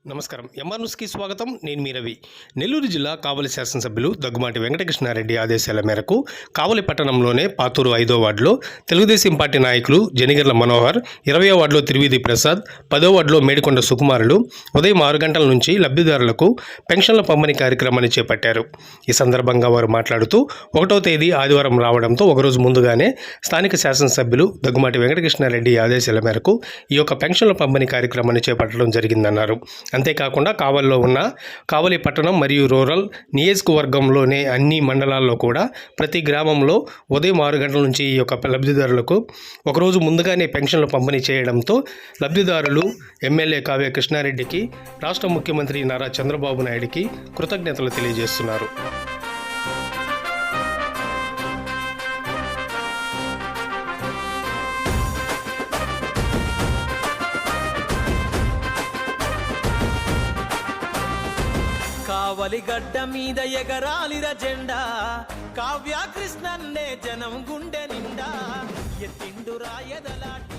నమస్కారం. ఎంఆర్ న్యూస్కి స్వాగతం. నేను మీ రవి. నెల్లూరు జిల్లా కావలి శాసనసభ్యులు దగ్గుమాటి వెంకటకృష్ణారెడ్డి ఆదేశాల మేరకు కావలి పట్టణంలోనే పాతూరు 5వ వార్డులో తెలుగుదేశం పార్టీ నాయకులు జనిగర్ల మనోహర్, 20వ వార్డులో తిరువీధి ప్రసాద్, 10వ వార్డులో మేడికొండ సుకుమారులు ఉదయం 6 గంటల నుంచి లబ్ధిదారులకు పెన్షన్ల పంపిణీ కార్యక్రమాన్ని చేపట్టారు. ఈ సందర్భంగా వారు మాట్లాడుతూ 1వ తేదీ ఆదివారం రావడంతో ఒకరోజు ముందుగానే స్థానిక శాసనసభ్యులు దగ్గుమాటి వెంకటకృష్ణారెడ్డి ఆదేశాల మేరకు ఈ యొక్క పెన్షన్ల పంపిణీ కార్యక్రమాన్ని చేపట్టడం జరిగిందన్నారు. అంతేకాకుండా కావలిలో ఉన్న కావలి పట్టణం మరియు రూరల్ నియోజకవర్గంలోనే అన్ని మండలాల్లో కూడా ప్రతి గ్రామంలో ఉదయం 6 గంటల నుంచి ఈ యొక్క లబ్ధిదారులకు ఒకరోజు ముందుగానే పెన్షన్లు పంపిణీ చేయడంతో లబ్ధిదారులు ఎమ్మెల్యే కావ్య కృష్ణారెడ్డికి, రాష్ట్ర ముఖ్యమంత్రి నారా చంద్రబాబు నాయుడికి కృతజ్ఞతలు తెలియజేస్తున్నారు. కావలి గడ్డ మీద ఎగరాలిర జెండా, కావ్య కృష్ణన్నే జనం గుండె నిండా ఎత్తిండు రాయదలాట.